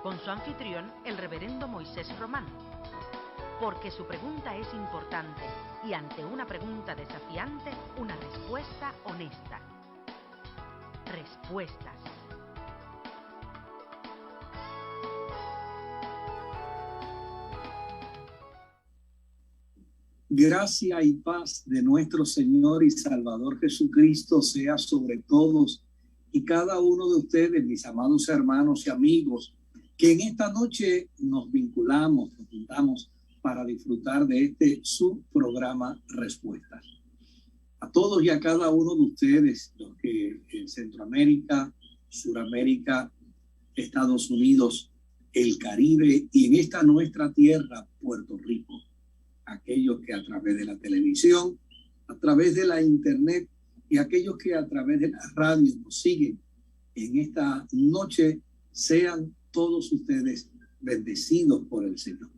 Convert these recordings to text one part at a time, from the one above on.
con su anfitrión, el reverendo Moisés Román. Porque su pregunta es importante y ante una pregunta desafiante, una respuesta honesta. Respuestas. Gracia y paz de nuestro Señor y Salvador Jesucristo sea sobre todos y cada uno de ustedes, mis amados hermanos y amigos, que en esta noche nos vinculamos, nos juntamos para disfrutar de este su programa Respuestas. A todos y a cada uno de ustedes, los que en Centroamérica, Suramérica, Estados Unidos, el Caribe y en esta nuestra tierra, Puerto Rico, aquellos que a través de la televisión, a través de la internet y aquellos que a través de la radio nos siguen en esta noche, sean todos ustedes bendecidos por el Señor.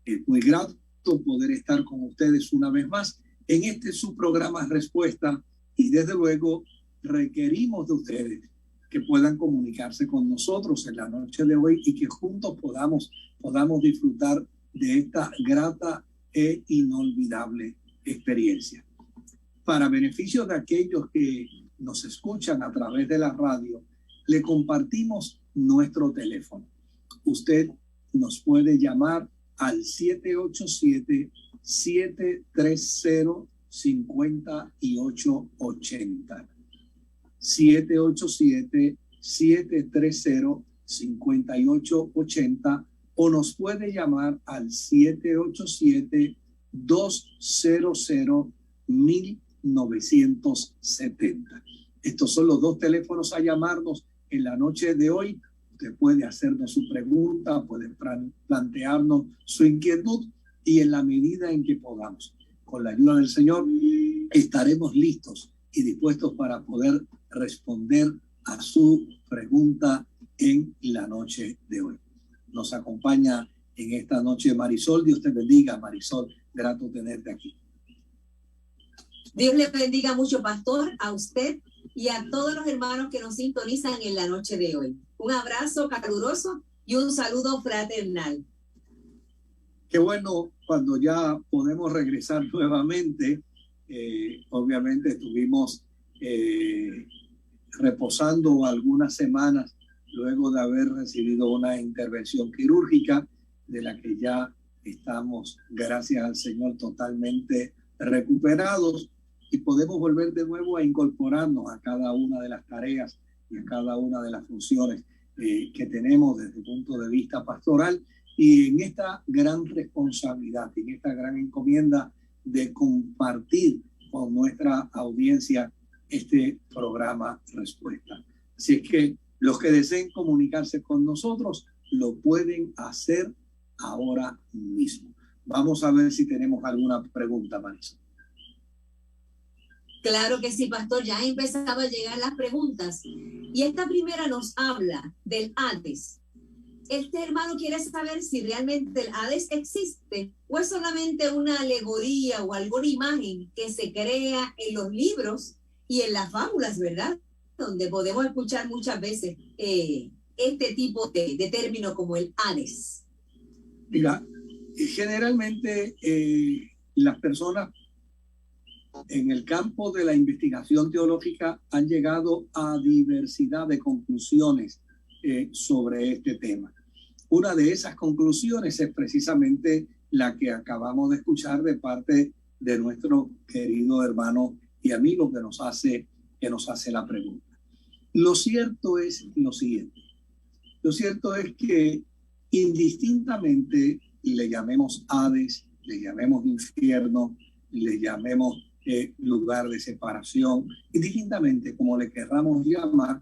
Es muy grato poder estar con ustedes una vez más en este su programa Respuesta y desde luego requerimos de ustedes que puedan comunicarse con nosotros en la noche de hoy y que juntos podamos disfrutar de esta grata e inolvidable experiencia. Para beneficio de aquellos que nos escuchan a través de la radio, le compartimos nuestro teléfono. Usted nos puede llamar al 787-730-5880. 787-730-5880 o nos puede llamar al 787-200-1970. Estos son los dos teléfonos a llamarnos en la noche de hoy. Usted puede hacernos su pregunta, puede plantearnos su inquietud y en la medida en que podamos, con la ayuda del Señor, estaremos listos y dispuestos para poder responder a su pregunta en la noche de hoy. Nos acompaña en esta noche Marisol. Dios te bendiga, Marisol. Grato tenerte aquí. Dios le bendiga mucho, pastor, a usted y a todos los hermanos que nos sintonizan en la noche de hoy. Un abrazo caluroso y un saludo fraternal. Qué bueno cuando ya podemos regresar nuevamente. Obviamente estuvimos reposando algunas semanas luego de haber recibido una intervención quirúrgica de la que ya estamos, gracias al Señor, totalmente recuperados y podemos volver de nuevo a incorporarnos a cada una de las tareas y a cada una de las funciones que tenemos desde el punto de vista pastoral y en esta gran responsabilidad, en esta gran encomienda de compartir con nuestra audiencia este programa Respuesta. Así es que los que deseen comunicarse con nosotros lo pueden hacer ahora mismo. Vamos a ver si tenemos alguna pregunta, Marisol. Claro que sí, pastor. Ya han empezado a llegar las preguntas. Y esta primera nos habla del Hades. Este hermano quiere saber si realmente el Hades existe o es solamente una alegoría o alguna imagen que se crea en los libros y en las fábulas, ¿verdad? Donde podemos escuchar muchas veces este tipo de término como el Hades. Mira, generalmente las personas en el campo de la investigación teológica han llegado a diversidad de conclusiones sobre este tema. Una de esas conclusiones es precisamente la que acabamos de escuchar de parte de nuestro querido hermano y amigo que nos hace la pregunta. Lo cierto es lo siguiente. Lo cierto es que indistintamente le llamemos Hades, le llamemos infierno, le llamemos lugar de separación, indistintamente como le querramos llamar,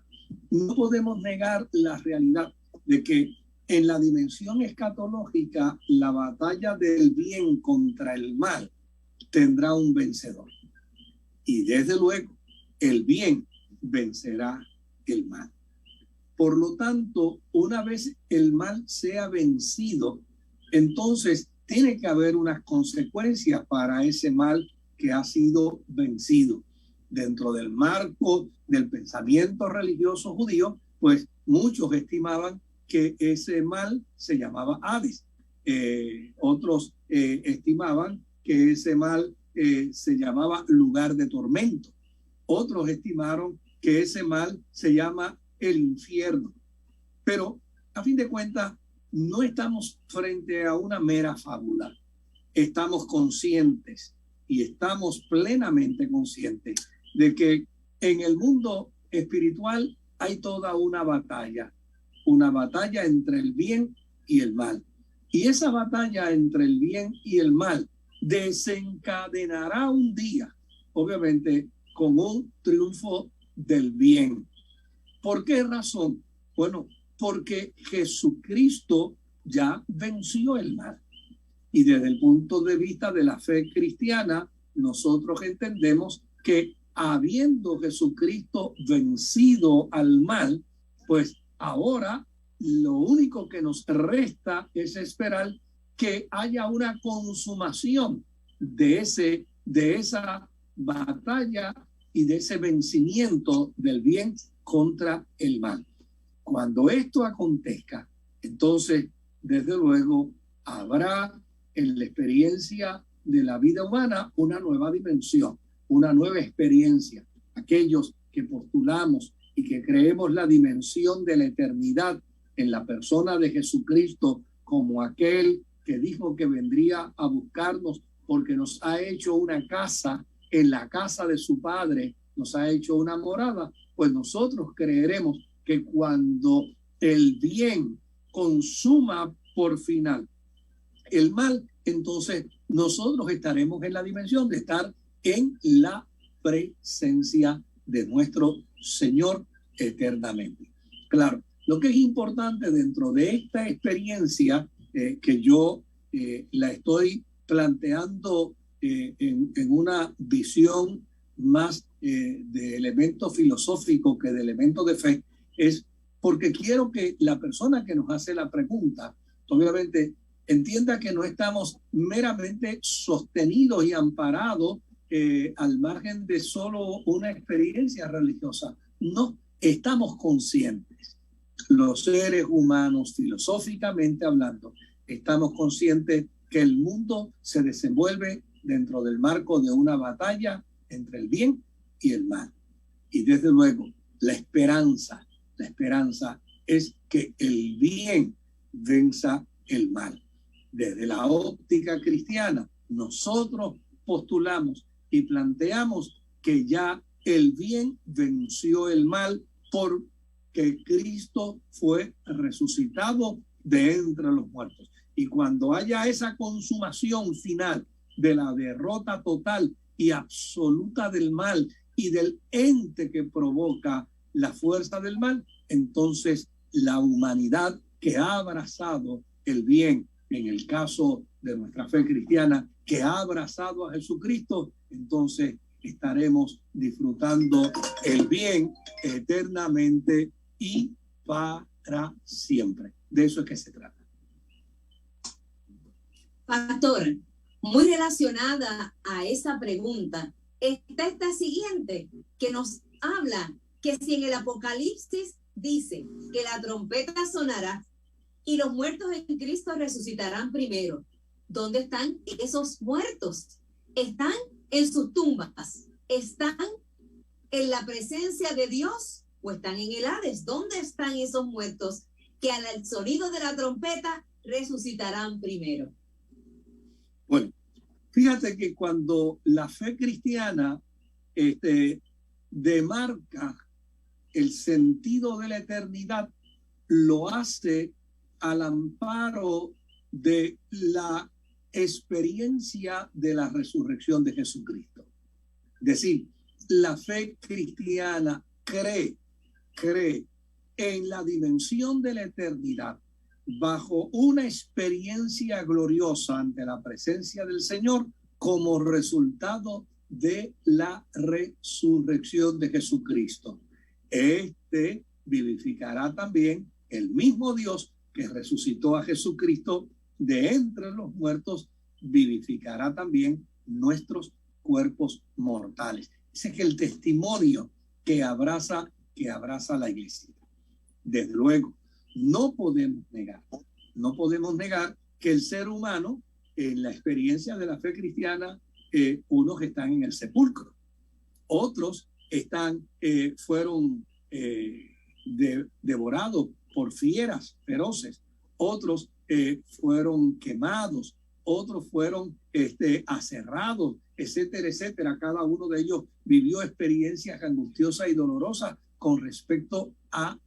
no podemos negar la realidad de que en la dimensión escatológica la batalla del bien contra el mal tendrá un vencedor. Y desde luego el bien vencerá el mal. Por lo tanto, una vez el mal sea vencido, entonces tiene que haber unas consecuencias para ese mal que ha sido vencido. Dentro del marco del pensamiento religioso judío, pues muchos estimaban que ese mal se llamaba Hades. Otros estimaban que ese mal se llamaba lugar de tormento. Otros estimaron que ese mal se llama el infierno. Pero a fin de cuentas, no estamos frente a una mera fábula. Estamos conscientes y estamos plenamente conscientes de que en el mundo espiritual hay toda una batalla entre el bien y el mal. Y esa batalla entre el bien y el mal desencadenará un día, obviamente, con un triunfo del bien. ¿Por qué razón? Bueno, porque Jesucristo ya venció el mal. Y desde el punto de vista de la fe cristiana, nosotros entendemos que habiendo Jesucristo vencido al mal, pues ahora lo único que nos resta es esperar que haya una consumación de esa batalla y de ese vencimiento del bien contra el mal. Cuando esto acontezca, entonces, desde luego, habrá en la experiencia de la vida humana una nueva dimensión, una nueva experiencia. Aquellos que postulamos y que creemos la dimensión de la eternidad en la persona de Jesucristo como aquel que dijo que vendría a buscarnos porque nos ha hecho una casa, en la casa de su Padre nos ha hecho una morada, pues nosotros creeremos que cuando el bien consuma por final el mal, entonces nosotros estaremos en la dimensión de estar en la presencia de nuestro Señor eternamente. Claro, lo que es importante dentro de esta experiencia que yo la estoy planteando en una visión más de elemento filosófico que de elemento de fe, es porque quiero que la persona que nos hace la pregunta, obviamente, entienda que no estamos meramente sostenidos y amparados al margen de solo una experiencia religiosa. No, estamos conscientes. Los seres humanos, filosóficamente hablando, estamos conscientes que el mundo se desenvuelve dentro del marco de una batalla entre el bien y el mal. Y desde luego, la esperanza es que el bien venza el mal. Desde la óptica cristiana, nosotros postulamos y planteamos que ya el bien venció el mal porque Cristo fue resucitado de entre los muertos. Y cuando haya esa consumación final de la derrota total y absoluta del mal y del ente que provoca la fuerza del mal, entonces la humanidad que ha abrazado el bien, en el caso de nuestra fe cristiana, que ha abrazado a Jesucristo, entonces estaremos disfrutando el bien eternamente y para siempre. De eso es que se trata. Pastor, muy relacionada a esa pregunta está esta siguiente, que nos habla que si en el Apocalipsis dice que la trompeta sonará y los muertos en Cristo resucitarán primero, ¿dónde están esos muertos? ¿Están en sus tumbas? ¿Están en la presencia de Dios o están en el Hades? ¿Dónde están esos muertos que al sonido de la trompeta resucitarán primero? Bueno, fíjate que cuando la fe cristiana demarca el sentido de la eternidad, lo hace al amparo de la experiencia de la resurrección de Jesucristo. Es decir, la fe cristiana cree en la dimensión de la eternidad bajo una experiencia gloriosa ante la presencia del Señor como resultado de la resurrección de Jesucristo. Vivificará también el mismo Dios que resucitó a Jesucristo de entre los muertos, vivificará también nuestros cuerpos mortales. Ese es el testimonio que abraza la iglesia. Desde luego, no podemos negar que el ser humano, en la experiencia de la fe cristiana, unos están en el sepulcro, otros fueron devorados por fieras feroces, otros fueron quemados, otros fueron aserrados, etcétera, etcétera. Cada uno de ellos vivió experiencias angustiosas y dolorosas con respecto a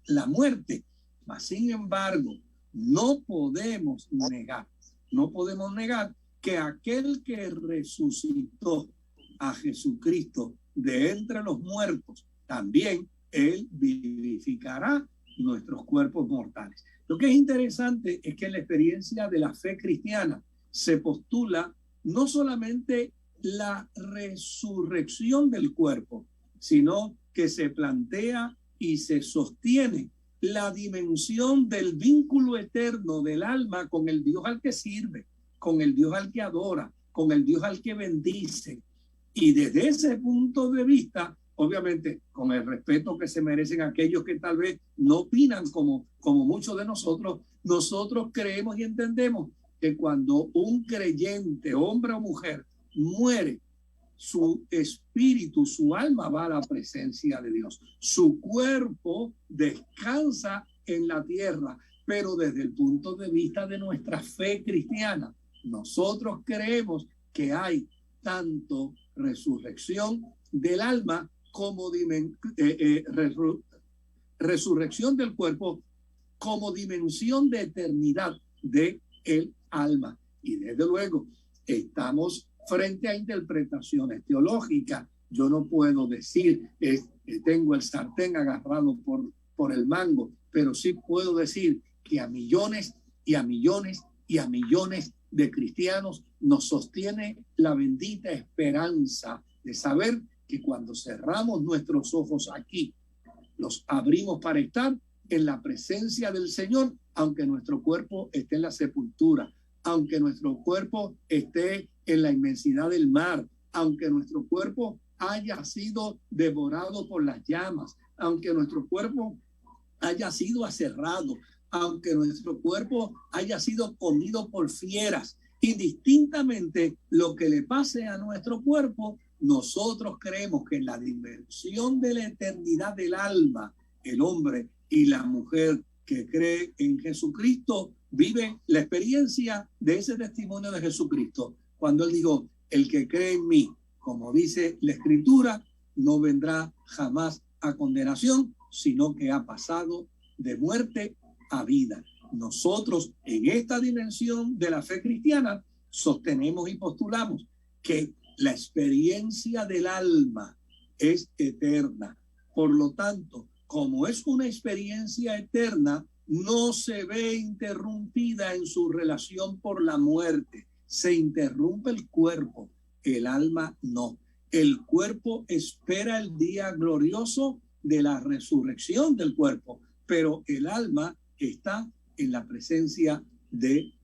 la muerte. Mas, sin embargo, no podemos negar que aquel que resucitó a Jesucristo de entre los muertos, también Él vivificará nuestros cuerpos mortales. Lo que es interesante es que en la experiencia de la fe cristiana se postula no solamente la resurrección del cuerpo, sino que se plantea y se sostiene la dimensión del vínculo eterno del alma con el Dios al que sirve, con el Dios al que adora, con el Dios al que bendice. Y desde ese punto de vista, obviamente, con el respeto que se merecen aquellos que tal vez no opinan como muchos de nosotros creemos y entendemos que cuando un creyente, hombre o mujer, muere, su espíritu, su alma va a la presencia de Dios. Su cuerpo descansa en la tierra, pero desde el punto de vista de nuestra fe cristiana, nosotros creemos que hay tanto resurrección del alma como resurrección del cuerpo como dimensión de eternidad del alma. Y desde luego estamos frente a interpretaciones teológicas. Yo no puedo decir tengo el sartén agarrado por el mango, pero sí puedo decir que a millones y a millones y a millones de cristianos nos sostiene la bendita esperanza de saber que cuando cerramos nuestros ojos aquí, los abrimos para estar en la presencia del Señor, aunque nuestro cuerpo esté en la sepultura, aunque nuestro cuerpo esté en la inmensidad del mar, aunque nuestro cuerpo haya sido devorado por las llamas, aunque nuestro cuerpo haya sido aserrado, aunque nuestro cuerpo haya sido comido por fieras, indistintamente lo que le pase a nuestro cuerpo, nosotros creemos que en la dimensión de la eternidad del alma, el hombre y la mujer que cree en Jesucristo viven la experiencia de ese testimonio de Jesucristo. Cuando Él dijo, el que cree en mí, como dice la Escritura, no vendrá jamás a condenación, sino que ha pasado de muerte a vida. Nosotros en esta dimensión de la fe cristiana sostenemos y postulamos que la experiencia del alma es eterna. Por lo tanto, como es una experiencia eterna, no se ve interrumpida en su relación por la muerte. Se interrumpe el cuerpo, el alma no. El cuerpo espera el día glorioso de la resurrección del cuerpo, pero el alma está en la presencia del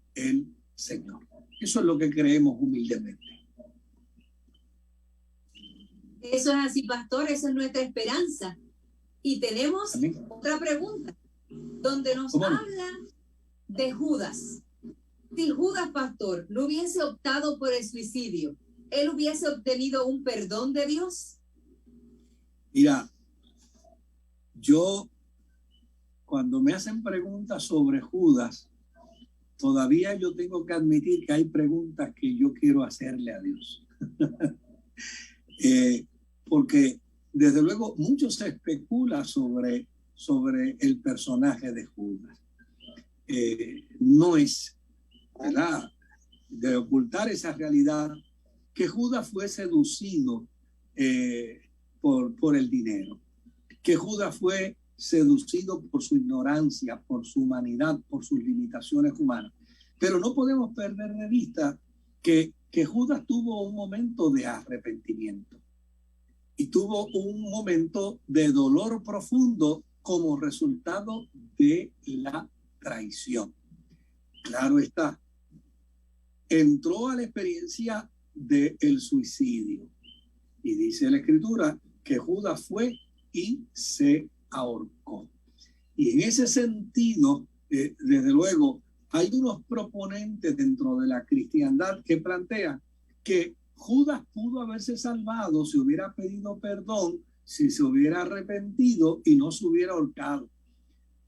Señor. Eso es lo que creemos humildemente. Eso es así, pastor, esa es nuestra esperanza. Y tenemos otra pregunta, donde nos habla de Judas. Si Judas, pastor, no hubiese optado por el suicidio, ¿él hubiese obtenido un perdón de Dios? Mira, cuando me hacen preguntas sobre Judas, todavía yo tengo que admitir que hay preguntas que yo quiero hacerle a Dios. Porque desde luego mucho se especula sobre el personaje de Judas. No es, ¿verdad?, de ocultar esa realidad que Judas fue seducido por el dinero, que Judas fue seducido por su ignorancia, por su humanidad, por sus limitaciones humanas. Pero no podemos perder de vista que Judas tuvo un momento de arrepentimiento y tuvo un momento de dolor profundo como resultado de la traición. Claro está, entró a la experiencia del suicidio y dice la Escritura que Judas fue y se ahorcó. Y en ese sentido, desde luego, hay unos proponentes dentro de la cristiandad que plantean que Judas pudo haberse salvado si hubiera pedido perdón, si se hubiera arrepentido y no se hubiera ahorcado.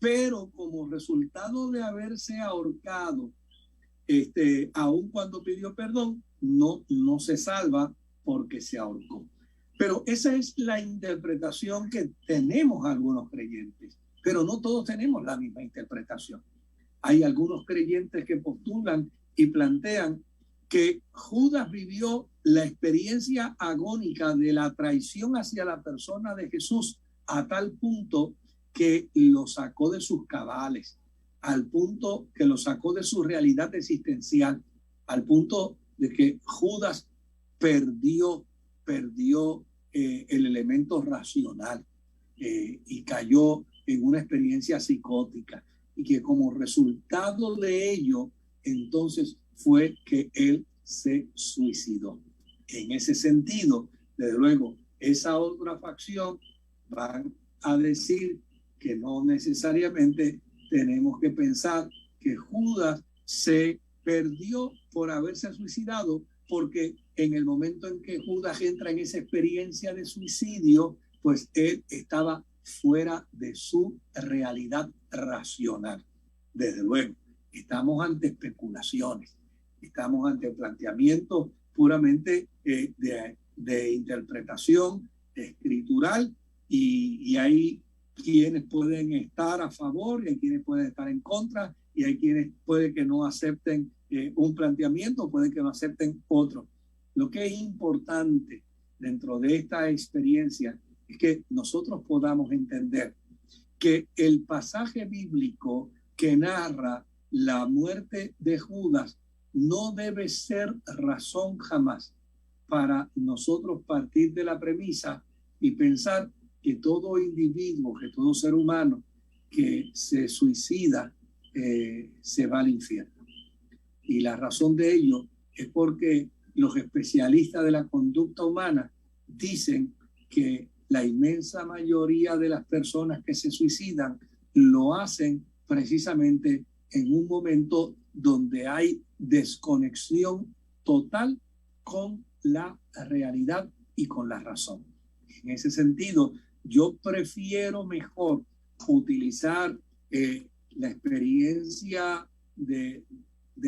Pero como resultado de haberse ahorcado, aun cuando pidió perdón, no se salva porque se ahorcó. Pero esa es la interpretación que tenemos algunos creyentes, pero no todos tenemos la misma interpretación. Hay algunos creyentes que postulan y plantean que Judas vivió la experiencia agónica de la traición hacia la persona de Jesús a tal punto que lo sacó de sus cabales, al punto que lo sacó de su realidad existencial, al punto de que Judas perdió el elemento racional y cayó en una experiencia psicótica, y que como resultado de ello, entonces fue que él se suicidó. En ese sentido, desde luego, esa otra facción van a decir que no necesariamente tenemos que pensar que Judas se perdió por haberse suicidado, porque en el momento en que Judas entra en esa experiencia de suicidio, pues él estaba fuera de su realidad racional. Desde luego, estamos ante especulaciones, estamos ante planteamientos puramente de interpretación escritural, y hay quienes pueden estar a favor y hay quienes pueden estar en contra, y hay quienes puede que no acepten un planteamiento, puede que no acepten otro. Lo que es importante dentro de esta experiencia es que nosotros podamos entender que el pasaje bíblico que narra la muerte de Judas no debe ser razón jamás para nosotros partir de la premisa y pensar que todo individuo, que todo ser humano que se suicida se va al infierno. Y la razón de ello es porque los especialistas de la conducta humana dicen que la inmensa mayoría de las personas que se suicidan lo hacen precisamente en un momento donde hay desconexión total con la realidad y con la razón. En ese sentido, yo prefiero mejor utilizar la experiencia de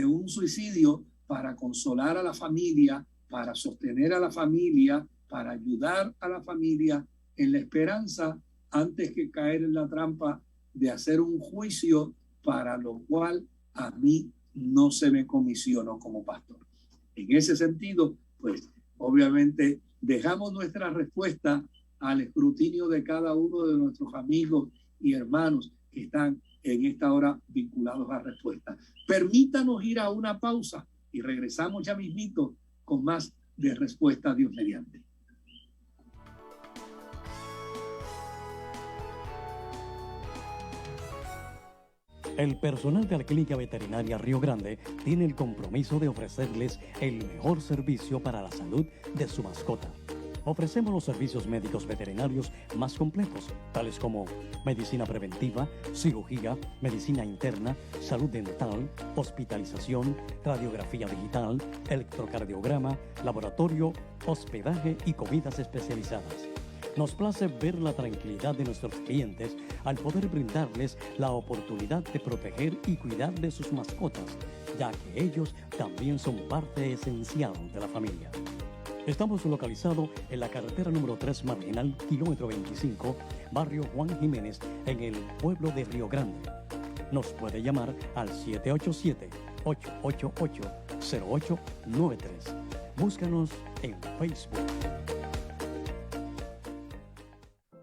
un suicidio para consolar a la familia, para sostener a la familia, para ayudar a la familia en la esperanza, antes que caer en la trampa de hacer un juicio para lo cual a mí no se me comisionó como pastor. En ese sentido, pues obviamente dejamos nuestra respuesta al escrutinio de cada uno de nuestros amigos y hermanos que están en esta hora vinculados a respuesta. Permítanos ir a una pausa y regresamos ya mismito con más de Respuesta a Dios mediante. El personal de la Clínica Veterinaria Río Grande tiene el compromiso de ofrecerles el mejor servicio para la salud de su mascota. Ofrecemos los servicios médicos veterinarios más completos, tales como medicina preventiva, cirugía, medicina interna, salud dental, hospitalización, radiografía digital, electrocardiograma, laboratorio, hospedaje y comidas especializadas. Nos place ver la tranquilidad de nuestros clientes al poder brindarles la oportunidad de proteger y cuidar de sus mascotas, ya que ellos también son parte esencial de la familia. Estamos localizados en la carretera número 3 Marginal, kilómetro 25, barrio Juan Jiménez, en el pueblo de Río Grande. Nos puede llamar al 787-888-0893. Búscanos en Facebook.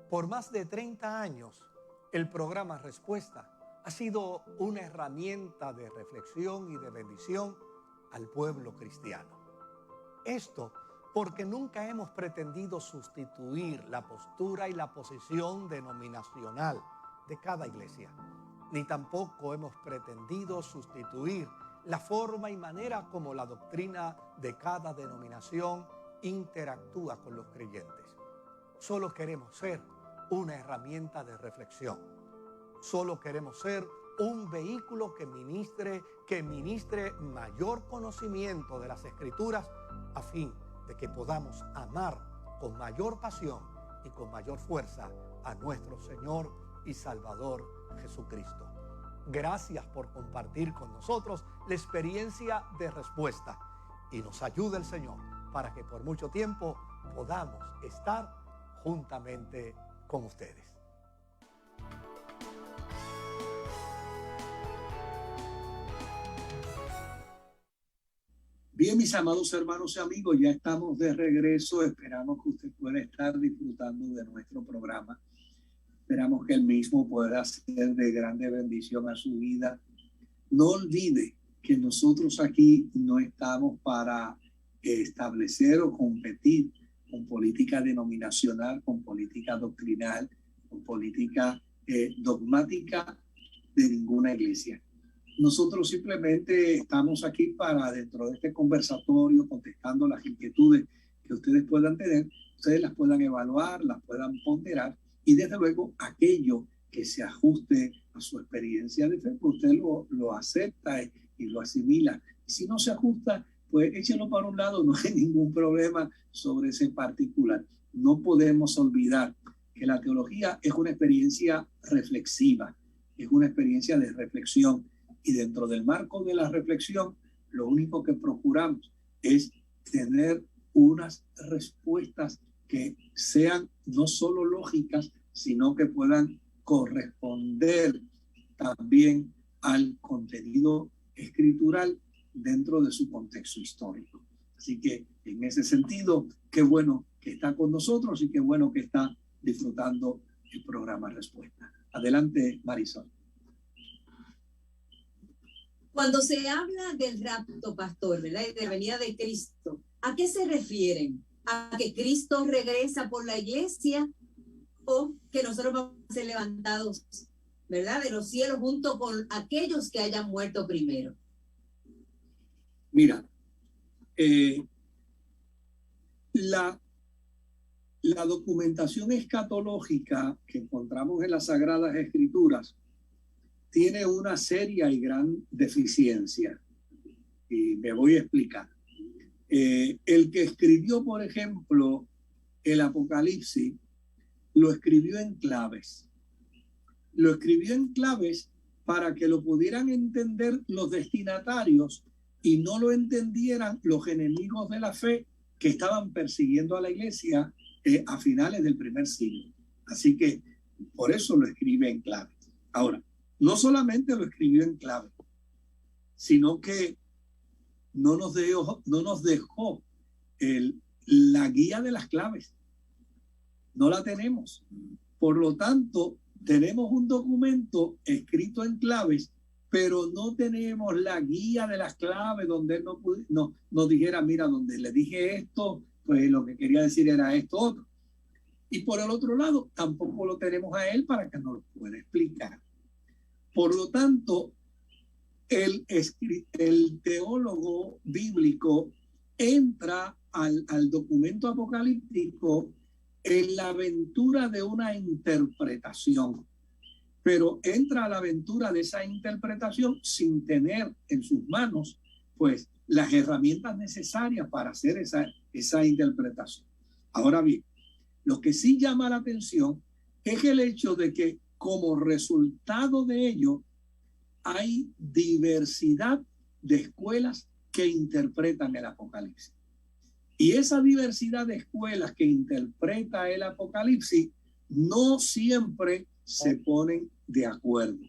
Por más de 30 años, el programa Respuesta ha sido una herramienta de reflexión y de bendición al pueblo cristiano. Esto porque nunca hemos pretendido sustituir la postura y la posición denominacional de cada iglesia, ni tampoco hemos pretendido sustituir la forma y manera como la doctrina de cada denominación interactúa con los creyentes. Solo queremos ser una herramienta de reflexión. Solo queremos ser un vehículo que ministre mayor conocimiento de las Escrituras a fin de que podamos amar con mayor pasión y con mayor fuerza a nuestro Señor y Salvador Jesucristo. Gracias por compartir con nosotros la experiencia de respuesta y nos ayude el Señor para que por mucho tiempo podamos estar juntamente con ustedes. Bien, mis amados hermanos y amigos, ya estamos de regreso. Esperamos que usted pueda estar disfrutando de nuestro programa. Esperamos que el mismo pueda ser de grande bendición a su vida. No olvide que nosotros aquí no estamos para establecer o competir con política denominacional, con política doctrinal, con política dogmática de ninguna iglesia. Nosotros simplemente estamos aquí para, dentro de este conversatorio, contestando las inquietudes que ustedes puedan tener, ustedes las puedan evaluar, las puedan ponderar y desde luego aquello que se ajuste a su experiencia de fe, pues usted lo acepta y lo asimila. Y si no se ajusta, pues échelo para un lado, no hay ningún problema sobre ese particular. No podemos olvidar que la teología es una experiencia reflexiva, es una experiencia de reflexión. Y dentro del marco de la reflexión, lo único que procuramos es tener unas respuestas que sean no solo lógicas, sino que puedan corresponder también al contenido escritural dentro de su contexto histórico. Así que en ese sentido, qué bueno que está con nosotros y qué bueno que está disfrutando el programa Respuesta. Adelante, Marisol. Cuando se habla del rapto, pastor, ¿verdad? Y de la venida de Cristo, ¿a qué se refieren? ¿A que Cristo regresa por la iglesia o que nosotros vamos a ser levantados, ¿verdad?, de los cielos junto con aquellos que hayan muerto primero? Mira, la documentación escatológica que encontramos en las Sagradas Escrituras tiene una seria y gran deficiencia. Y me voy a explicar. El que escribió, por ejemplo, el Apocalipsis, lo escribió en claves. Lo escribió en claves para que lo pudieran entender los destinatarios y no lo entendieran los enemigos de la fe que estaban persiguiendo a la iglesia a finales del primer siglo. Así que por eso lo escribe en clave. Ahora, no solamente lo escribió en clave, sino que no nos dejó la guía de las claves. No la tenemos. Por lo tanto, tenemos un documento escrito en claves, pero no tenemos la guía de las claves donde él no dijera, mira, donde le dije esto, pues lo que quería decir era esto otro. Y por el otro lado, tampoco lo tenemos a él para que nos lo pueda explicar. Por lo tanto, el teólogo bíblico entra al documento apocalíptico en la aventura de una interpretación, pero entra a la aventura de esa interpretación sin tener en sus manos pues las herramientas necesarias para hacer esa interpretación. Ahora bien, lo que sí llama la atención es el hecho de que como resultado de ello hay diversidad de escuelas que interpretan el Apocalipsis. Y esa diversidad de escuelas que interpreta el Apocalipsis no siempre se ponen de acuerdo.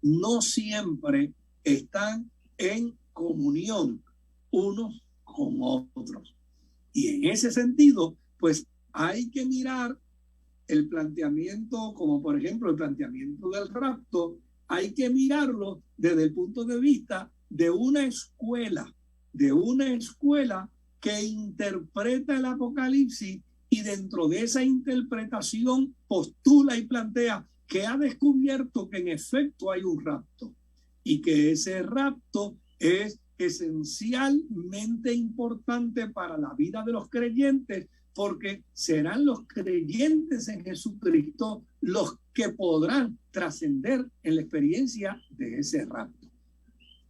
No siempre están en comunión unos con otros. Y en ese sentido, pues hay que mirar el planteamiento, como por ejemplo el planteamiento del rapto, hay que mirarlo desde el punto de vista de una escuela que interpreta el Apocalipsis y dentro de esa interpretación postula y plantea que ha descubierto que en efecto hay un rapto y que ese rapto es esencialmente importante para la vida de los creyentes porque serán los creyentes en Jesucristo los que podrán trascender en la experiencia de ese rapto.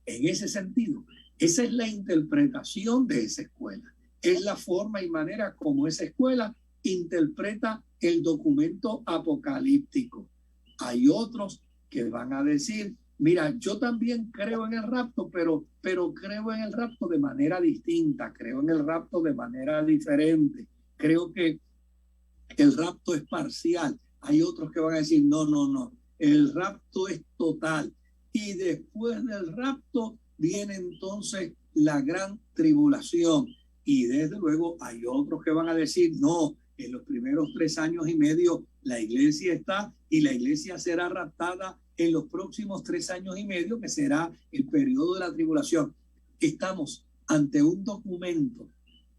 En ese sentido, esa es la interpretación de esa escuela. Es la forma y manera como esa escuela interpreta el documento apocalíptico. Hay otros que van a decir, mira, yo también creo en el rapto, pero creo en el rapto de manera distinta, creo en el rapto de manera diferente. Creo que el rapto es parcial. Hay otros que van a decir, no, el rapto es total. Y después del rapto viene entonces la gran tribulación. Y desde luego hay otros que van a decir, no, en los primeros 3 años y medio la iglesia está y la iglesia será raptada en los próximos 3 años y medio, que será el periodo de la tribulación. Estamos ante un documento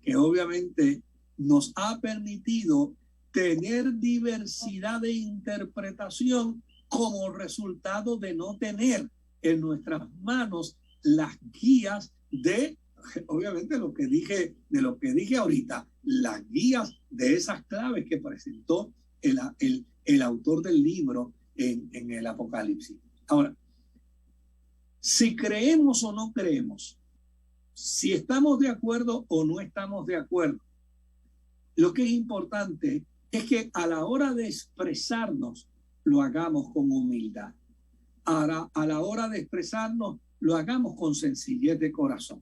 que obviamente nos ha permitido tener diversidad de interpretación como resultado de no tener en nuestras manos las guías de, obviamente, de lo que dije ahorita, las guías de esas claves que presentó el autor del libro en el Apocalipsis. Ahora, si creemos o no creemos, si estamos de acuerdo o no estamos de acuerdo, lo que es importante es que a la hora de expresarnos lo hagamos con humildad. A la hora de expresarnos lo hagamos con sencillez de corazón.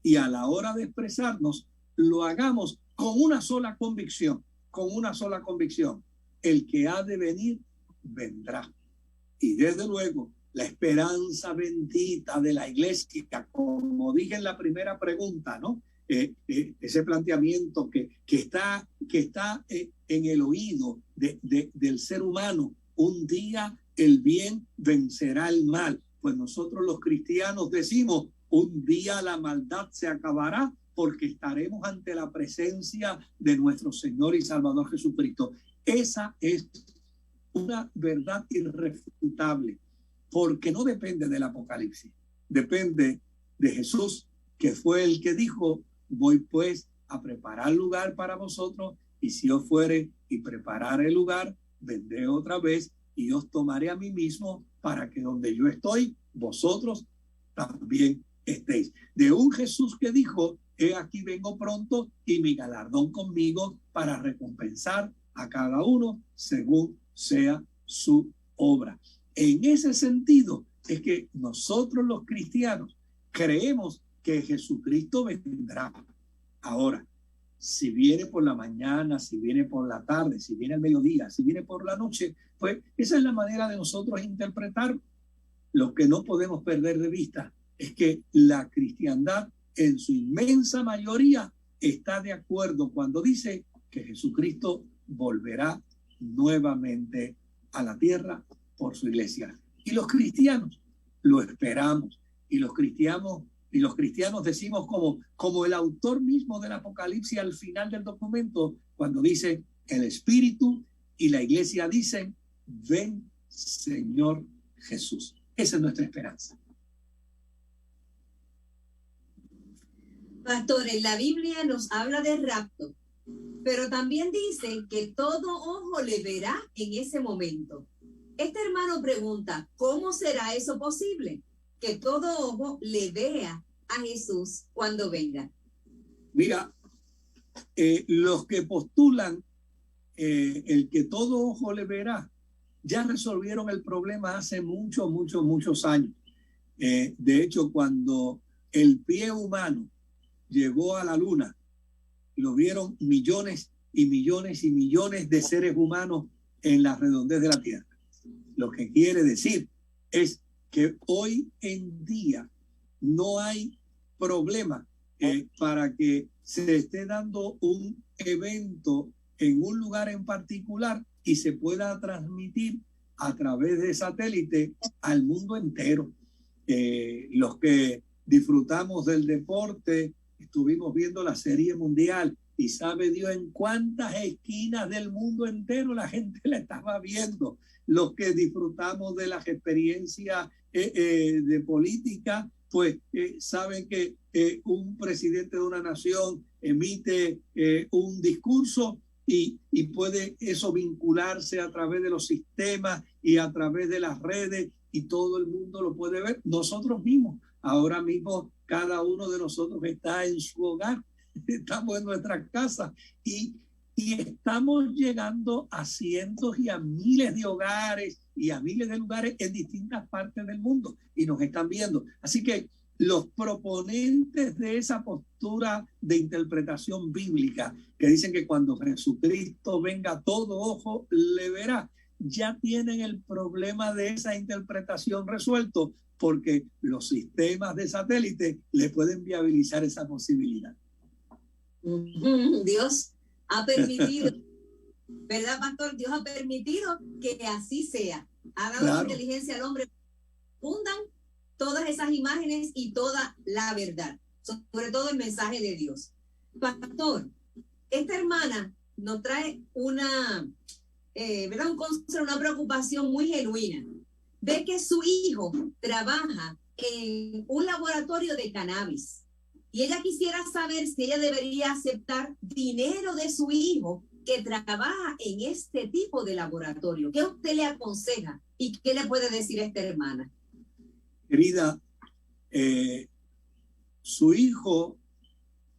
Y a la hora de expresarnos lo hagamos con una sola convicción, El que ha de venir, vendrá. Y desde luego, la esperanza bendita de la iglesia, como dije en la primera pregunta, ¿no? Ese planteamiento que está en el oído del ser humano. Un día el bien vencerá el mal. Pues nosotros los cristianos decimos, un día la maldad se acabará porque estaremos ante la presencia de nuestro Señor y Salvador Jesucristo. Esa es una verdad irrefutable, porque no depende del Apocalipsis, depende de Jesús, que fue el que dijo, voy pues a preparar lugar para vosotros, y si yo fuere y preparar el lugar, vendré otra vez y os tomaré a mí mismo, para que donde yo estoy, vosotros también estéis. De un Jesús que dijo, he aquí vengo pronto y mi galardón conmigo para recompensar a cada uno según sea su obra. En ese sentido es que nosotros los cristianos creemos que Jesucristo vendrá. Ahora, si viene por la mañana, si viene por la tarde, si viene al mediodía, si viene por la noche, pues esa es la manera de nosotros interpretar. Lo que no podemos perder de vista es que la cristiandad en su inmensa mayoría está de acuerdo cuando dice que Jesucristo volverá nuevamente a la tierra por su iglesia. Y los cristianos lo esperamos, y los cristianos decimos como el autor mismo del Apocalipsis al final del documento, cuando dice el Espíritu y la iglesia dicen, ven Señor Jesús. Esa es nuestra esperanza. Pastor, en la Biblia nos habla de rapto, pero también dice que todo ojo le verá en ese momento. Este hermano pregunta, ¿cómo será eso posible? Que todo ojo le vea a Jesús cuando venga. Mira, los que postulan el que todo ojo le verá, ya resolvieron el problema hace muchos años. De hecho, cuando el pie humano llegó a la luna, lo vieron millones y millones y millones de seres humanos en la redondez de la Tierra. Lo que quiere decir es que hoy en día no hay problema para que se esté dando un evento en un lugar en particular y se pueda transmitir a través de satélite al mundo entero. Los que disfrutamos del deporte, estuvimos viendo la Serie Mundial y sabe Dios en cuántas esquinas del mundo entero la gente la estaba viendo. Los que disfrutamos de las experiencias de política, pues saben que un presidente de una nación emite un discurso y puede eso vincularse a través de los sistemas y a través de las redes y todo el mundo lo puede ver. Nosotros mismos, ahora mismo cada uno de nosotros está en su hogar, estamos en nuestra casa y estamos llegando a cientos y a miles de hogares y a miles de lugares en distintas partes del mundo y nos están viendo. Así que los proponentes de esa postura de interpretación bíblica que dicen que cuando Jesucristo venga todo ojo le verá, ya tienen el problema de esa interpretación resuelto porque los sistemas de satélite le pueden viabilizar esa posibilidad. Dios ha permitido, ¿verdad, pastor? Dios ha permitido que así sea. Ha dado la inteligencia al hombre, fundan todas esas imágenes y toda la verdad, sobre todo el mensaje de Dios. Pastor, esta hermana nos trae una, ¿verdad? Un consejo, una preocupación muy genuina. Ve que su hijo trabaja en un laboratorio de cannabis y ella quisiera saber si ella debería aceptar dinero de su hijo que trabaja en este tipo de laboratorio. ¿Qué usted le aconseja y qué le puede decir a esta hermana? Querida, su hijo,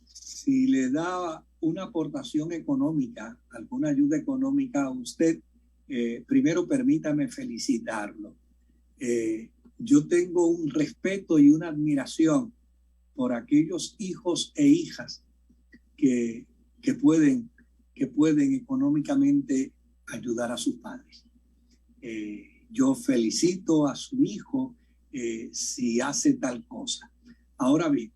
si le da una aportación económica, alguna ayuda económica a usted, primero permítame felicitarlo. Yo tengo un respeto y una admiración por aquellos hijos e hijas que pueden económicamente ayudar a sus padres. Yo felicito a su hijo si hace tal cosa. Ahora bien,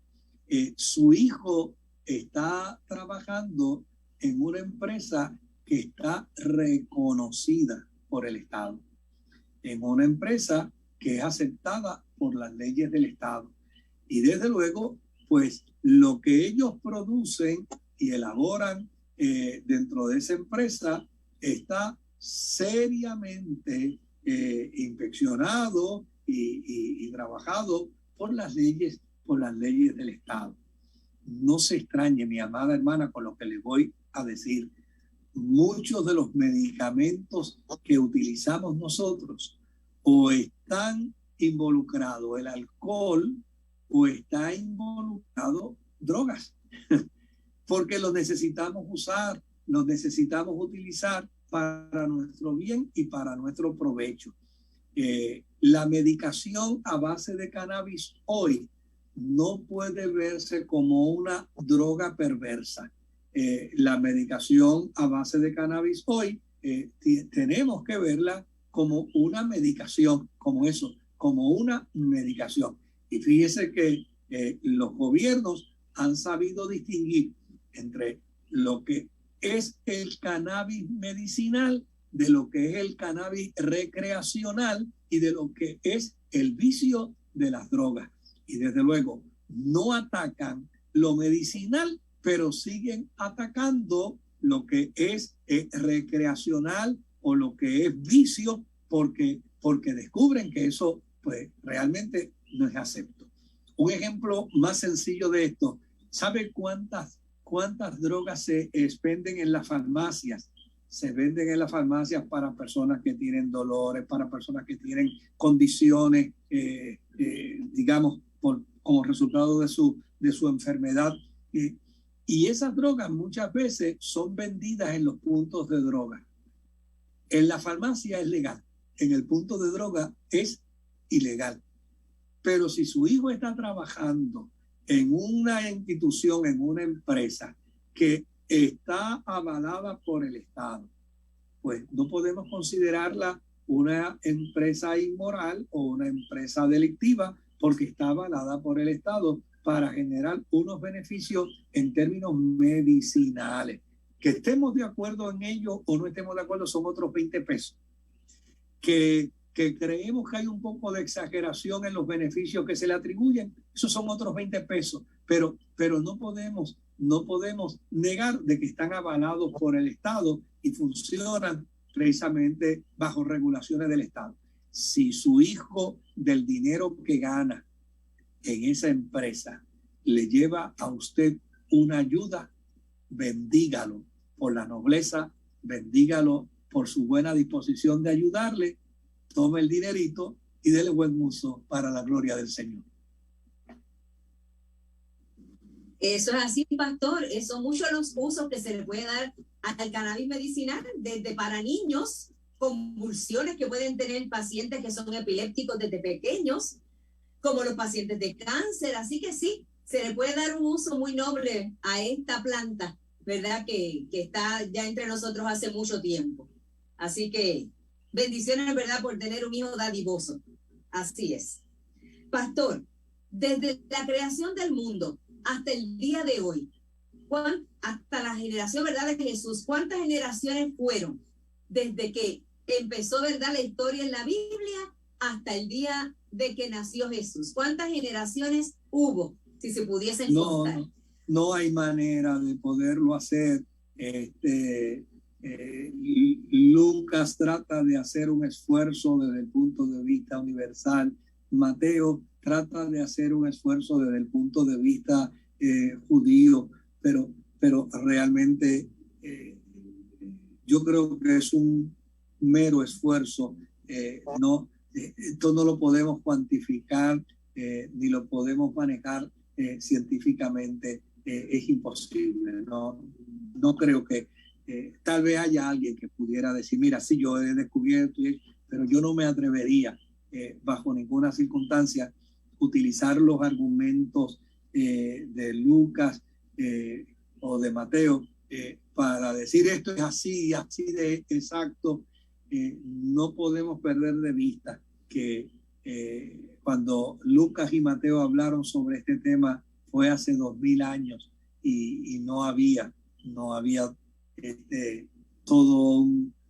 su hijo está trabajando en una empresa que está reconocida por el Estado, en una empresa que es aceptada por las leyes del Estado. Y desde luego, pues lo que ellos producen y elaboran dentro de esa empresa está seriamente inspeccionado y trabajado por las leyes del Estado. No se extrañe, mi amada hermana, con lo que les voy a decir. Muchos de los medicamentos que utilizamos nosotros o están involucrados el alcohol o está involucrado drogas, porque los necesitamos usar, los necesitamos utilizar para nuestro bien y para nuestro provecho. La medicación a base de cannabis hoy no puede verse como una droga perversa. La medicación a base de cannabis hoy tenemos que verla como una medicación, como una medicación. Y fíjese que los gobiernos han sabido distinguir entre lo que es el cannabis medicinal de lo que es el cannabis recreacional y de lo que es el vicio de las drogas. Y desde luego no atacan lo medicinal, pero siguen atacando lo que es recreacional o lo que es vicio porque descubren que eso pues realmente no es acepto. Un ejemplo más sencillo de esto, ¿sabe cuántas drogas se venden en las farmacias? Se venden en las farmacias para personas que tienen dolores, para personas que tienen condiciones, digamos, como resultado de su enfermedad. Y esas drogas muchas veces son vendidas en los puntos de droga. En la farmacia es legal, en el punto de droga es ilegal. Pero si su hijo está trabajando en una institución, en una empresa que está avalada por el Estado, pues no podemos considerarla una empresa inmoral o una empresa delictiva porque está avalada por el Estado para generar unos beneficios en términos medicinales. Que estemos de acuerdo en ello o no estemos de acuerdo son otros 20 pesos. Que creemos que hay un poco de exageración en los beneficios que se le atribuyen, esos son otros 20 pesos. Pero no podemos negar de que están avalados por el Estado y funcionan precisamente bajo regulaciones del Estado. Si su hijo del dinero que gana en esa empresa le lleva a usted una ayuda, bendígalo por la nobleza, bendígalo por su buena disposición de ayudarle, tome el dinerito y déle buen uso para la gloria del Señor. Eso es así, pastor. Son muchos los usos que se le puede dar al cannabis medicinal, desde para niños, convulsiones que pueden tener pacientes que son epilépticos desde pequeños, como los pacientes de cáncer. Así que sí, se le puede dar un uso muy noble a esta planta, ¿verdad? Que está ya entre nosotros hace mucho tiempo. Así que bendiciones, ¿verdad?, por tener un hijo dadivoso. Así es. Pastor, desde la creación del mundo hasta el día de hoy, hasta la generación, ¿verdad?, de Jesús, ¿cuántas generaciones fueron desde que empezó, ¿verdad?, la historia en la Biblia hasta el día de que nació Jesús? ¿Cuántas generaciones hubo, si se pudiesen contar? No hay manera de poderlo hacer. Lucas trata de hacer un esfuerzo desde el punto de vista universal. Mateo trata de hacer un esfuerzo desde el punto de vista judío, pero realmente yo creo que es un mero esfuerzo. Esto no lo podemos cuantificar ni lo podemos manejar científicamente. Es imposible. No creo que tal vez haya alguien que pudiera decir, mira, sí, yo he descubierto, pero yo no me atrevería bajo ninguna circunstancia utilizar los argumentos de Lucas o de Mateo para decir esto es así de exacto. No podemos perder de vista que cuando Lucas y Mateo hablaron sobre este tema fue hace 2000 años y no había todo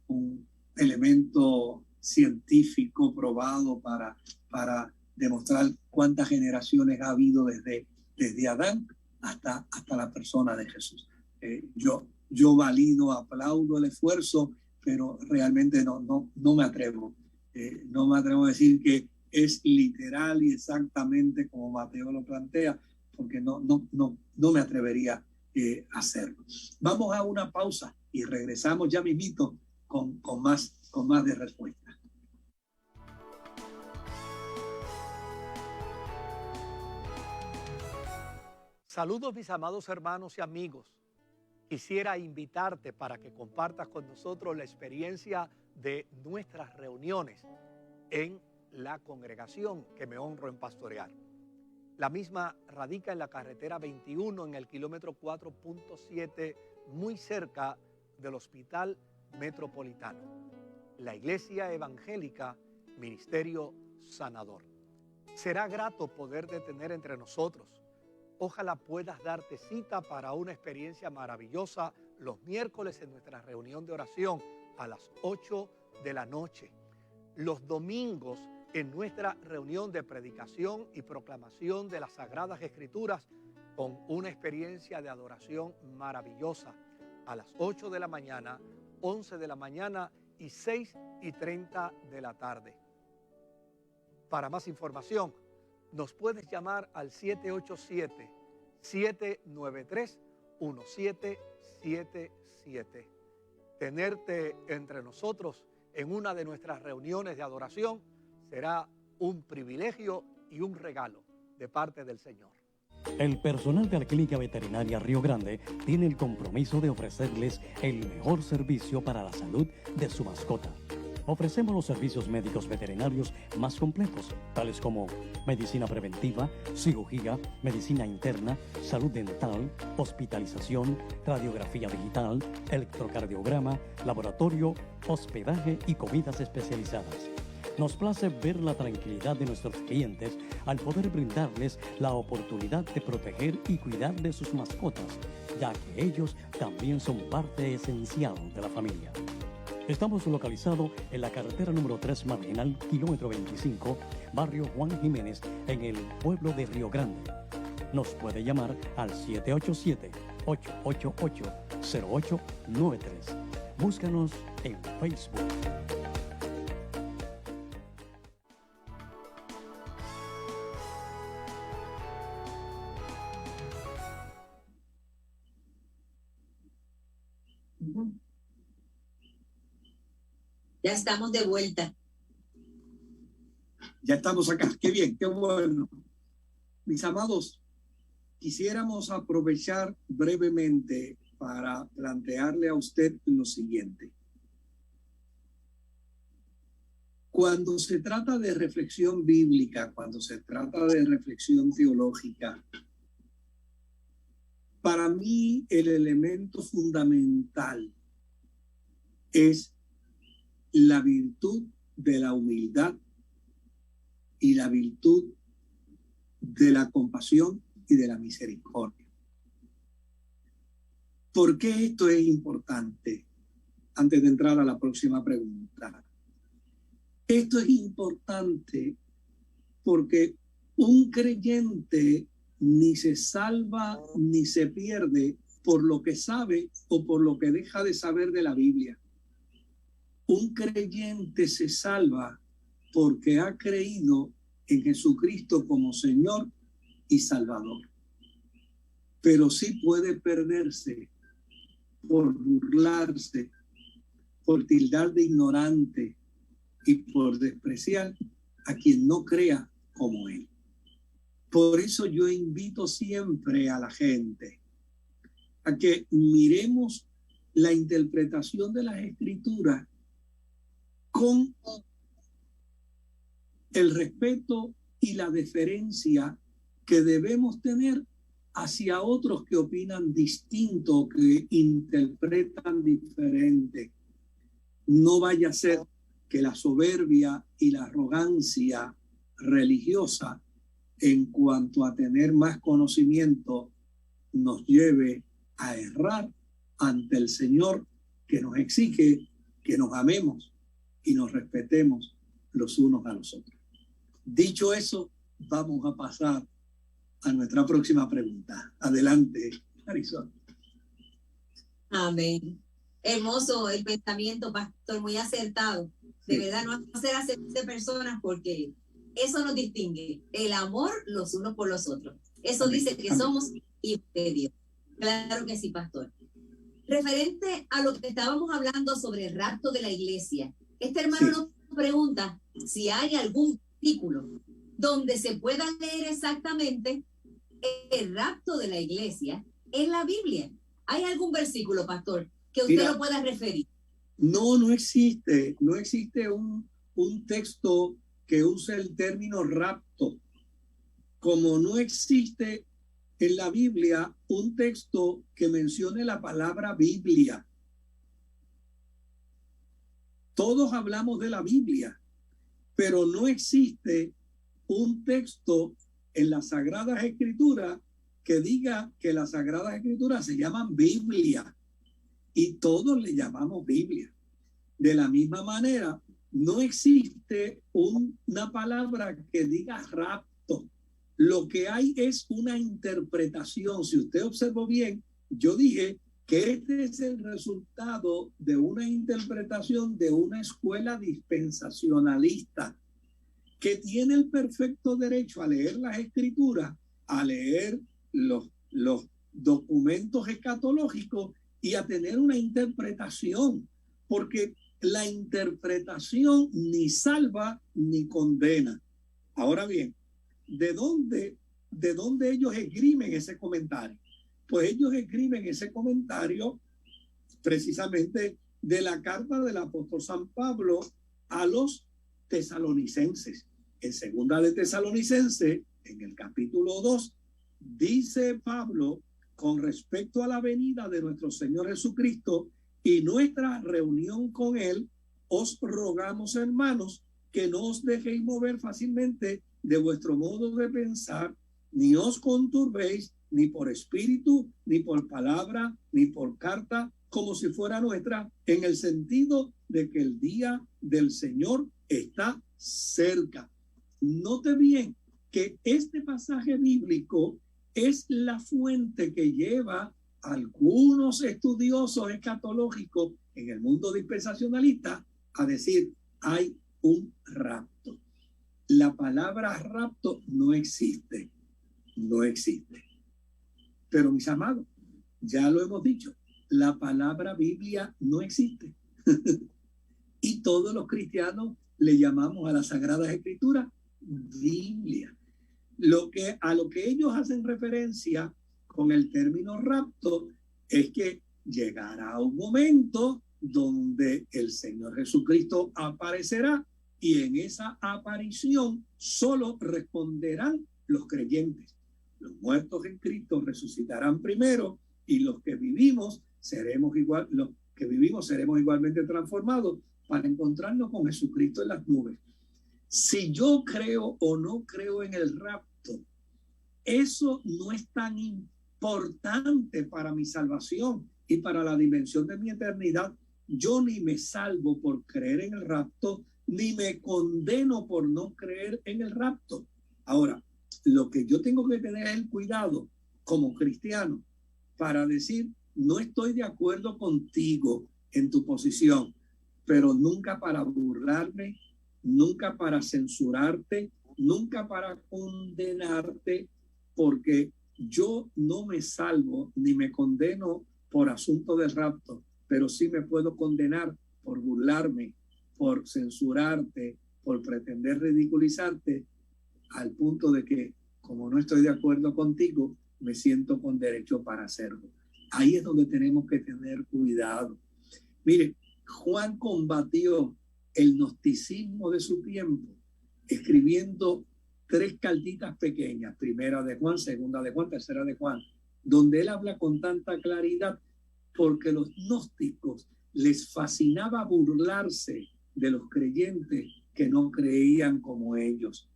un elemento científico probado para demostrar cuántas generaciones ha habido desde Adán hasta la persona de Jesús. Yo valido, aplaudo el esfuerzo, pero realmente no me atrevo. No me atrevo a decir que es literal y exactamente como Mateo lo plantea, porque no me atrevería a hacerlo. Vamos a una pausa y regresamos ya mismito con más de respuesta. Saludos, mis amados hermanos y amigos. Quisiera invitarte para que compartas con nosotros la experiencia de nuestras reuniones en la congregación que me honro en pastorear. La misma radica en la carretera 21, en el kilómetro 4.7, muy cerca del Hospital Metropolitano. La Iglesia Evangélica Ministerio Sanador. Será grato poderte tener entre nosotros. Ojalá puedas darte cita para una experiencia maravillosa los miércoles en nuestra reunión de oración a las 8 de la noche. Los domingos en nuestra reunión de predicación y proclamación de las Sagradas Escrituras con una experiencia de adoración maravillosa a las 8 de la mañana, 11 de la mañana y 6:30 de la tarde. Para más información, nos puedes llamar al 787-793-1777. Tenerte entre nosotros en una de nuestras reuniones de adoración será un privilegio y un regalo de parte del Señor. El personal de la Clínica Veterinaria Río Grande tiene el compromiso de ofrecerles el mejor servicio para la salud de su mascota. Ofrecemos los servicios médicos veterinarios más completos, tales como medicina preventiva, cirugía, medicina interna, salud dental, hospitalización, radiografía digital, electrocardiograma, laboratorio, hospedaje y comidas especializadas. Nos place ver la tranquilidad de nuestros clientes al poder brindarles la oportunidad de proteger y cuidar de sus mascotas, ya que ellos también son parte esencial de la familia. Estamos localizados en la carretera número 3 marginal, kilómetro 25, barrio Juan Jiménez, en el pueblo de Río Grande. Nos puede llamar al 787-888-0893. Búscanos en Facebook. Ya estamos de vuelta. Ya estamos acá. Qué bien, qué bueno. Mis amados, quisiéramos aprovechar brevemente para plantearle a usted lo siguiente. Cuando se trata de reflexión bíblica, cuando se trata de reflexión teológica, para mí el elemento fundamental es la virtud de la humildad y la virtud de la compasión y de la misericordia. ¿Por qué esto es importante? Antes de entrar a la próxima pregunta. Esto es importante porque un creyente ni se salva ni se pierde por lo que sabe o por lo que deja de saber de la Biblia. Un creyente se salva porque ha creído en Jesucristo como Señor y Salvador. Pero sí puede perderse por burlarse, por tildar de ignorante y por despreciar a quien no crea como él. Por eso yo invito siempre a la gente a que miremos la interpretación de las Escrituras con el respeto y la deferencia que debemos tener hacia otros que opinan distinto, que interpretan diferente. No vaya a ser que la soberbia y la arrogancia religiosa en cuanto a tener más conocimiento nos lleve a errar ante el Señor, que nos exige que nos amemos y nos respetemos los unos a los otros. Dicho eso, vamos a pasar a nuestra próxima pregunta. Adelante, Marisol. Amén. Hermoso el pensamiento, pastor, muy acertado. De verdad, no hacer acepción de personas, porque eso nos distingue. El amor los unos por los otros. Eso Amén. dice que Amén. somos hijos de Dios. Claro que sí, pastor. Referente a lo que estábamos hablando sobre el rapto de la iglesia, este hermano nos pregunta si hay algún artículo donde se pueda leer exactamente el rapto de la iglesia en la Biblia. ¿Hay algún versículo, pastor, que usted lo pueda referir? No existe. No existe un texto que use el término rapto. Como no existe en la Biblia un texto que mencione la palabra Biblia. Todos hablamos de la Biblia, pero no existe un texto en las Sagradas Escrituras que diga que las Sagradas Escrituras se llaman Biblia y todos le llamamos Biblia. De la misma manera, no existe una palabra que diga rapto. Lo que hay es una interpretación. Si usted observó bien, yo dije que este es el resultado de una interpretación de una escuela dispensacionalista que tiene el perfecto derecho a leer las Escrituras, a leer los documentos escatológicos y a tener una interpretación, porque la interpretación ni salva ni condena. Ahora bien, ¿de dónde ellos esgrimen ese comentario? Pues ellos escriben ese comentario precisamente de la carta del apóstol San Pablo a los tesalonicenses. En segunda de Tesalonicenses, en el capítulo 2, dice Pablo con respecto a la venida de nuestro Señor Jesucristo y nuestra reunión con Él, os rogamos, hermanos, que no os dejéis mover fácilmente de vuestro modo de pensar, ni os conturbéis, ni por espíritu, ni por palabra, ni por carta, como si fuera nuestra, en el sentido de que el día del Señor está cerca. Note bien que este pasaje bíblico es la fuente que lleva a algunos estudiosos escatológicos en el mundo dispensacionalista a decir, hay un rapto. La palabra rapto no existe. No existe. Pero mis amados, ya lo hemos dicho, la palabra Biblia no existe. Y todos los cristianos le llamamos a las Sagradas Escrituras Biblia. A lo que ellos hacen referencia con el término rapto es que llegará un momento donde el Señor Jesucristo aparecerá y en esa aparición solo responderán los creyentes. Los muertos en Cristo resucitarán primero y los que vivimos seremos igualmente transformados para encontrarnos con Jesucristo en las nubes. Si yo creo o no creo en el rapto, eso no es tan importante para mi salvación y para la dimensión de mi eternidad. Yo ni me salvo por creer en el rapto, ni me condeno por no creer en el rapto. Ahora, lo que yo tengo que tener es el cuidado como cristiano para decir, no estoy de acuerdo contigo en tu posición, pero nunca para burlarme, nunca para censurarte, nunca para condenarte, porque yo no me salvo ni me condeno por asunto del rapto, pero sí me puedo condenar por burlarme, por censurarte, por pretender ridiculizarte, al punto de que, como no estoy de acuerdo contigo, me siento con derecho para hacerlo. Ahí es donde tenemos que tener cuidado. Mire, Juan combatió el gnosticismo de su tiempo, escribiendo 3 cartitas pequeñas, primera de Juan, segunda de Juan, tercera de Juan, donde él habla con tanta claridad, porque los gnósticos les fascinaba burlarse de los creyentes que no creían como ellos,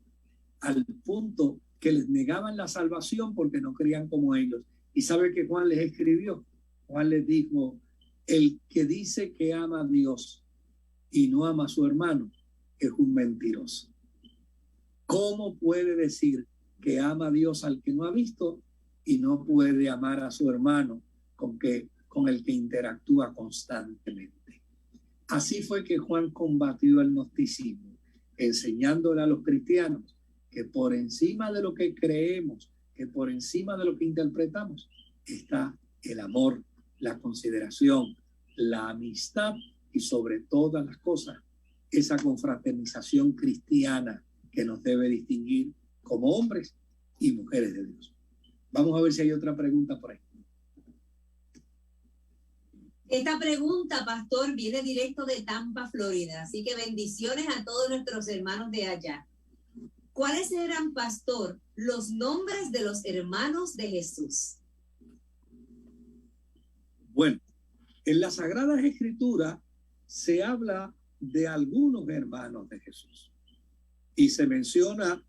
al punto que les negaban la salvación porque no creían como ellos. ¿Y sabe qué Juan les escribió? Juan les dijo, el que dice que ama a Dios y no ama a su hermano es un mentiroso. ¿Cómo puede decir que ama a Dios al que no ha visto y no puede amar a su hermano con el que interactúa constantemente? Así fue que Juan combatió el gnosticismo, enseñándole a los cristianos que por encima de lo que creemos, que por encima de lo que interpretamos, está el amor, la consideración, la amistad y sobre todas las cosas, esa confraternización cristiana que nos debe distinguir como hombres y mujeres de Dios. Vamos a ver si hay otra pregunta por ahí. Esta pregunta, pastor, viene directo de Tampa, Florida, así que bendiciones a todos nuestros hermanos de allá. ¿Cuáles eran, pastor, los nombres de los hermanos de Jesús? Bueno, en las Sagradas Escrituras se habla de algunos hermanos de Jesús. Y se menciona,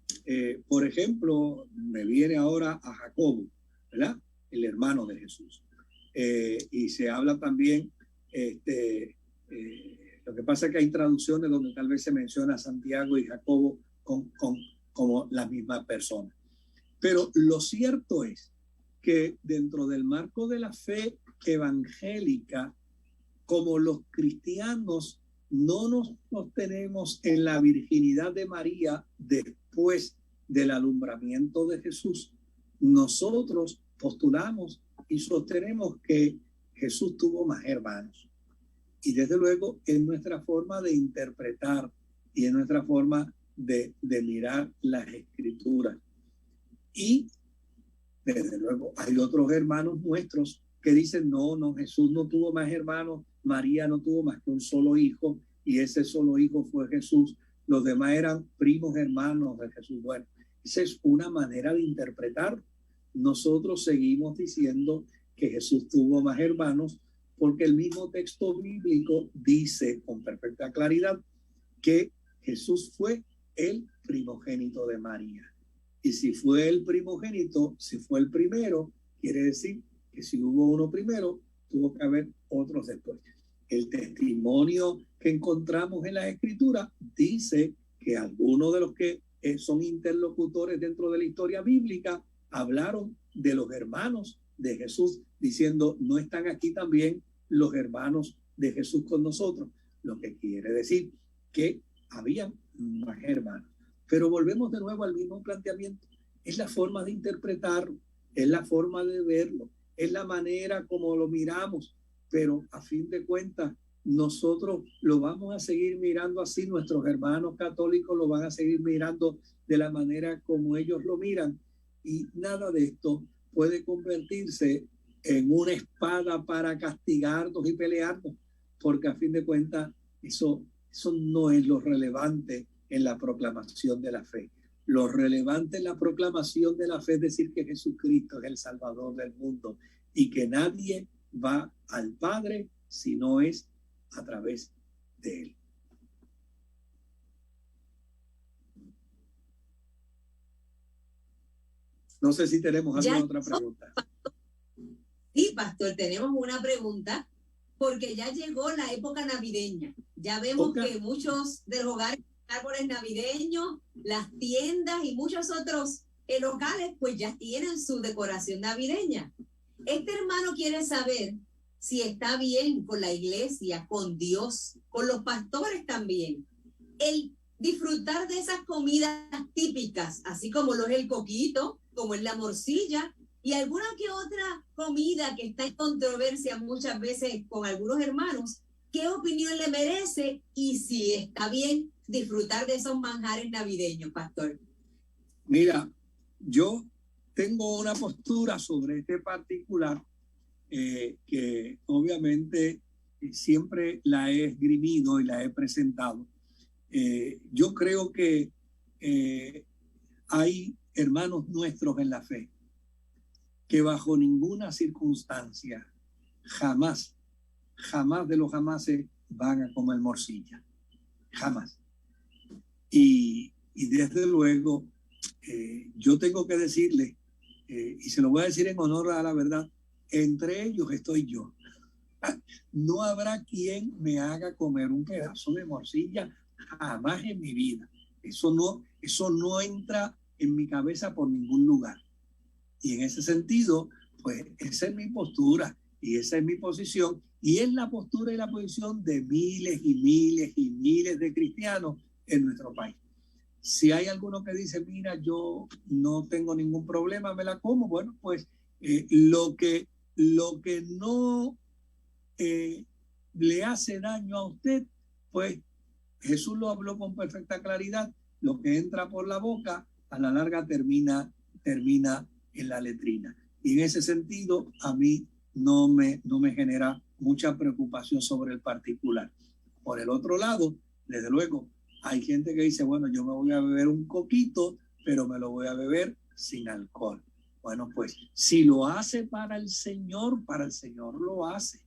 por ejemplo, me viene ahora a Jacobo, ¿verdad? El hermano de Jesús. Y se habla también, lo que pasa es que hay traducciones donde tal vez se menciona a Santiago y Jacobo como la misma persona. Pero lo cierto es que dentro del marco de la fe evangélica, como los cristianos no nos sostenemos en la virginidad de María después del alumbramiento de Jesús, nosotros postulamos y sostenemos que Jesús tuvo más hermanos. Y desde luego en nuestra forma de interpretar y en nuestra forma de mirar las Escrituras. Y desde luego hay otros hermanos nuestros que dicen, no, Jesús no tuvo más hermanos, María no tuvo más que un solo hijo, y ese solo hijo fue Jesús. Los demás eran primos hermanos de Jesús. Bueno, esa es una manera de interpretar. Nosotros seguimos diciendo que Jesús tuvo más hermanos porque el mismo texto bíblico dice con perfecta claridad que Jesús fue el primogénito de María. Y si fue el primogénito, si fue el primero, quiere decir que si hubo uno primero, tuvo que haber otros después. El testimonio que encontramos en la Escritura dice que algunos de los que son interlocutores dentro de la historia bíblica hablaron de los hermanos de Jesús, diciendo, no están aquí también los hermanos de Jesús con nosotros, lo que quiere decir que habían más hermanos. Pero volvemos de nuevo al mismo planteamiento. Es la forma de interpretarlo, es la forma de verlo, es la manera como lo miramos, pero a fin de cuentas nosotros lo vamos a seguir mirando así, nuestros hermanos católicos lo van a seguir mirando de la manera como ellos lo miran, y nada de esto puede convertirse en una espada para castigarnos y pelearnos, porque a fin de cuentas eso no es lo relevante en la proclamación de la fe. Lo relevante en la proclamación de la fe es decir que Jesucristo es el Salvador del mundo y que nadie va al Padre si no es a través de Él. No sé si tenemos alguna otra pregunta. Sí, pastor, tenemos una pregunta, porque ya llegó la época navideña. Ya vemos que muchos de los hogares, árboles navideños, las tiendas y muchos otros locales, pues ya tienen su decoración navideña. Este hermano quiere saber si está bien con la iglesia, con Dios, con los pastores también, el disfrutar de esas comidas típicas, así como lo es el coquito, como es la morcilla, y alguna que otra comida que está en controversia muchas veces con algunos hermanos. ¿Qué opinión le merece y si está bien disfrutar de esos manjares navideños, pastor? Mira, yo tengo una postura sobre este particular que obviamente siempre la he esgrimido y la he presentado. Yo creo que hay hermanos nuestros en la fe que bajo ninguna circunstancia, jamás de los jamases van a comer morcilla. Jamás. Y desde luego, yo tengo que decirle, y se lo voy a decir en honor a la verdad, entre ellos estoy yo. No habrá quien me haga comer un pedazo de morcilla jamás en mi vida. Eso no entra en mi cabeza por ningún lugar. Y en ese sentido, pues esa es mi postura y esa es mi posición, y es la postura y la posición de miles y miles y miles de cristianos en nuestro país. Si hay alguno que dice, mira, yo no tengo ningún problema, me la como, bueno, pues lo que no le hace daño a usted, pues Jesús lo habló con perfecta claridad, lo que entra por la boca, a la larga termina en la letrina. Y en ese sentido, a mí no me genera mucha preocupación sobre el particular. Por el otro lado, desde luego, hay gente que dice, bueno, yo me voy a beber un coquito, pero me lo voy a beber sin alcohol. Bueno, pues si lo hace para el Señor lo hace.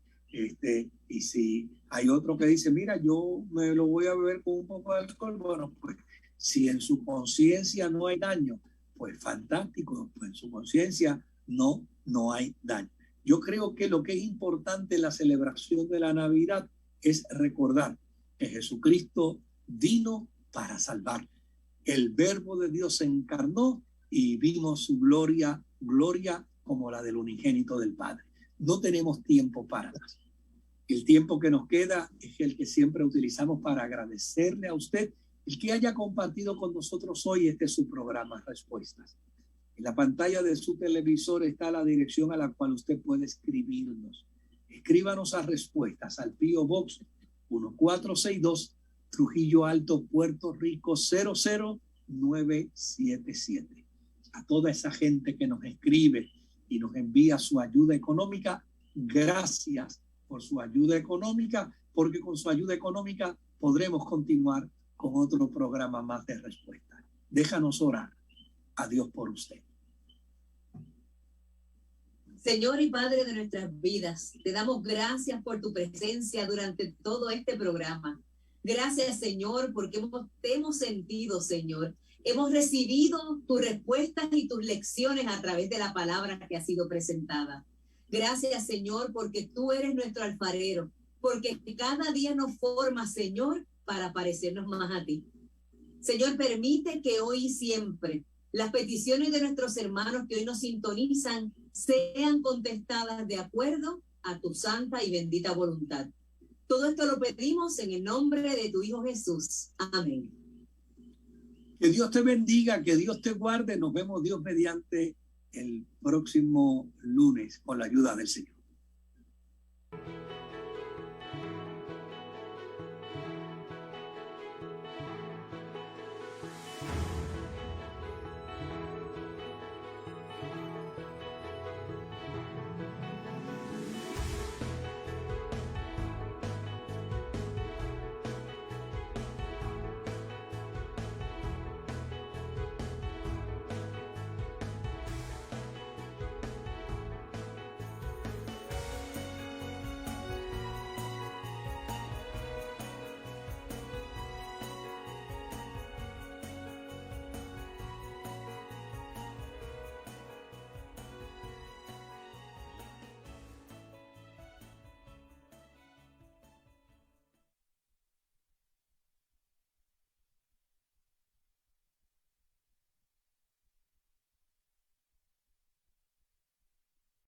Y si hay otro que dice, mira, yo me lo voy a beber con un poco de alcohol, bueno, pues si en su conciencia no hay daño, pues fantástico, pues en su conciencia no hay daño. Yo creo que lo que es importante en la celebración de la Navidad es recordar que Jesucristo vino para salvar. El Verbo de Dios se encarnó y vimos su gloria como la del unigénito del Padre. No tenemos tiempo para más. El tiempo que nos queda es el que siempre utilizamos para agradecerle a usted el que haya compartido con nosotros hoy su programa Respuestas. En la pantalla de su televisor está la dirección a la cual usted puede escribirnos. Escríbanos a Respuestas al P.O. Box 1462, Trujillo Alto, Puerto Rico 00977. A toda esa gente que nos escribe y nos envía su ayuda económica, gracias por su ayuda económica, porque con su ayuda económica podremos continuar con otro programa más de Respuestas. Déjanos orar a Dios por usted. Señor y Padre de nuestras vidas, te damos gracias por tu presencia durante todo este programa. Gracias, Señor, porque te hemos sentido, Señor. Hemos recibido tus respuestas y tus lecciones a través de la palabra que ha sido presentada. Gracias, Señor, porque tú eres nuestro alfarero, porque cada día nos formas, Señor, para parecernos más a ti. Señor, permite que hoy y siempre las peticiones de nuestros hermanos que hoy nos sintonizan sean contestadas de acuerdo a tu santa y bendita voluntad. Todo esto lo pedimos en el nombre de tu Hijo Jesús. Amén. Que Dios te bendiga, que Dios te guarde. Nos vemos Dios mediante el próximo lunes con la ayuda del Señor.